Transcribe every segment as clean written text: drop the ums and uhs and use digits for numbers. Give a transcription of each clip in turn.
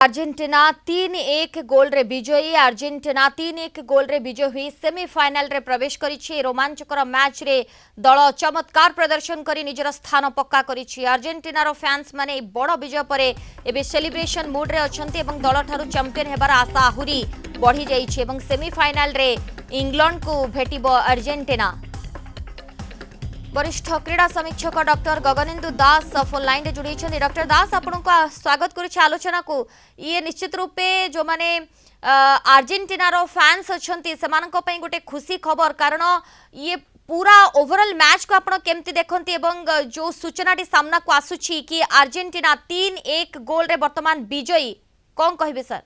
Argentina 3-1 गोल रे विजयी। Argentina 3-1 गोल रे विजय हुई सेमीफाइनल रे प्रवेश करिछि। रोमांचकर मैच रे दल चमत्कार प्रदर्शन करी निजर स्थान पक्का करिछि। अर्जेंटीना रो फैंस माने बड़ विजय परे एबे सेलिब्रेशन मूड रे अछंती एवं दल ठारू चैंपियन हेबार आशा आहुरी बढ़ी जाइछि एवं सेमीफाइनल रे इंग्लैंड को भेटिबो अर्जेंटीना। वरिष्ठ क्रीड़ा समीक्षक डॉक्टर गगनेन्दु दास फोन लाइन रे जोड़ी। डॉक्टर दास आपको स्वागत करुच्छे आलोचना को। ये निश्चित रूपे जो माने अर्जेंटीना रो फैंस अछंती सेमानक पई गोटे खुशी खबर, कारण ये पूरा ओवरऑल मैच को आपण केमती देखंती एवं जो सूचनाटी सामना को आसुछि कि अर्जेंटीना 3-1 गोल रे वर्तमान विजयी, कौन कहबे सर?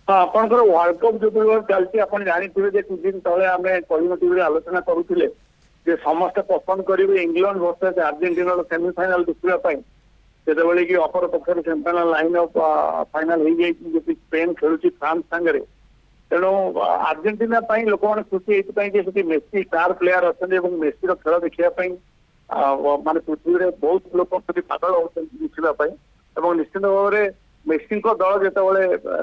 हाँ, आपंकर वर्ल्ड कप जो चलती आप जानते जे कुछ दिन तले आम कलिंग टीवी आलोचना करुले समस्त पसंद करेंगे इंग्लैंड वर्सेस अर्जेंटीना सेमीफाइनाल देखापी से कि अपर पक्ष सेमीफाइनाल लाइन अफ फाइनाल हो जाए स्पेन खेलुँ फ्रांस सांगे। तेणु अर्जेंटीना लोक मैंने खुशी ये मेसी स्टार प्लेयर अच्छा मेसी खेल देखापी माने पृथ्वी में बहुत लोग पागल होती देखा निश्चित भाव में मेसी दल जो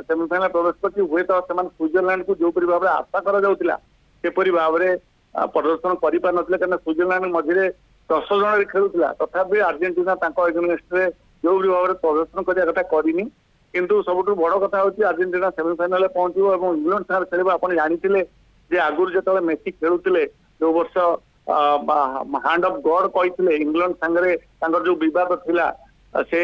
सेमीफाइनाल प्रवेश कर हुए तो स्विट्जरलैंड को जो भाव में आशा करपरी भाव में प्रदर्शन कर स्विट्जरलैंड मझे 10 जन खेलुला तथापि अर्जेंटीना एगेन्स्ट जो भी भाव में प्रदर्शन करता करनी। किंतु सब बड़ कथा हूँ अर्जेंटीना सेमीफाइनाल पहुंचो और इंग्लैंड साथ खेल आप जानते आगुरी जो मेसी खेलुले जो वर्ष हैंड ऑफ गॉड कहते इंग्लैंड सांगे जो बद थिला से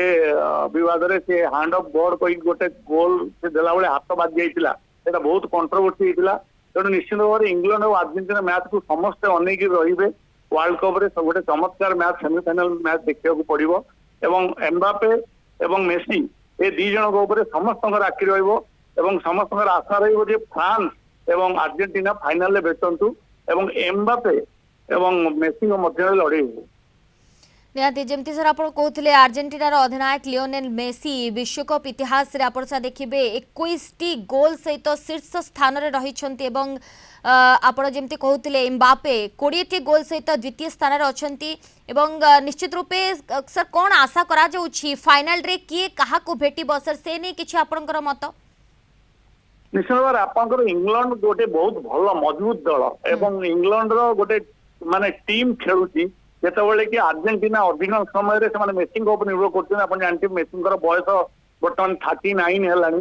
विवाद रे से हैंड ऑफ गॉड कही गोटे गोल से देला बेले हाथ बाजी जाइतिला, सेटा बहुत कंट्रोवर्सी होइतिला। तेणु निश्चित भाव में इंग्लैंड और अर्जेंटीना मैच को समस्ते अनेक रहिबे। वर्ल्ड कप रे गोटे चमत्कार मैच सेमीफाइनाल मैच देखा पड़ो एवं एम्बापे एवं मेसी ए दी जन ऊपर समस्त आखि रहिबो एवं समस्त आशा रहिबो जे फ्रांस एवं अर्जेंटीना फाइनाल रे भेटंतु एवं एम्बापे एवं मेसी मध्य लड़े हो। निहाती जमती सर आप कहते अर्जेंटीनार अधिनायक लियोनेल मेसी विश्वकप इतिहास रे आप देखिए 21टी गोल सहित शीर्ष स्थान में रही। आप जमती कहते एम्बापे 20टी गोल सहित द्वितीय स्थान में अच्छा। निश्चित रूपे सर कौन आशा करा जाउछि फाइनल रे किए कहा को भेटिबो सर से नहीं किछि आपनकर मत? निश्चित भाव आपंकर इंग्लैंड गोटे बहुत भल मजबूत दल एवं इंग्लैंड रो गोटे माने टीम खेलुची जितेबाला कि अर्जेंटीना अधिकांश समय से मेसी निर्भर कर जानते मेसी बयस बर्तमान 39 है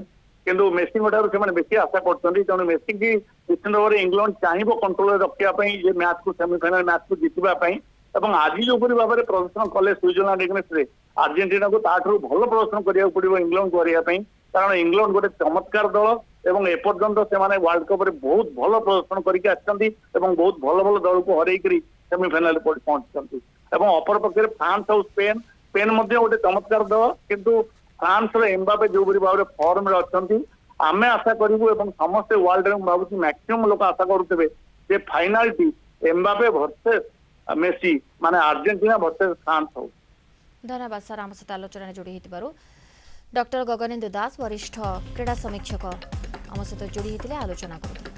किंतु मेसी ठार बेसी आशा कर मेसी की निश्चित भाव में इंग्लैंड चाहिए कंट्रोल रखापी ये मैच को सेमीफाइनाल मैच को जितवाई आज जो भाव में प्रदर्शन कले स्विट्जरलैंड एगेन्स्ट अर्जेंटीना को ताठू भल प्रदर्शन करा पड़ो इंग्लैंड को करने कारण इंग्लैंड गोटे चमत्कार दल एवं एपर्यंत से वर्ल्ड कप रे बहुत भल प्रदर्शन करके बहुत भल भल दल को हर सेमीफाइनाल पहुंचती अपर पक्ष फ्रांस और स्पेन स्पेन गोटे चमत्कार दल किंतु फ्रांस एम्बापे जो भाव में फॉर्म रे अच्छी आम आशा करूँ समस्त वर्ल्ड में भावुँ मैक्सिमम लोग आशा करुवे फाइनाल टी एम्बापे वर्सेस मेसी माने अर्जेंटीना वर्सेस फ्रांस हो। धन्यवाद सर आम सहित आलोचना जोड़ी डॉक्टर गगनेन्दु दास वरिष्ठ क्रीड़ा समीक्षक आम सहित जोड़ी आलोचना करुଥିଲେ।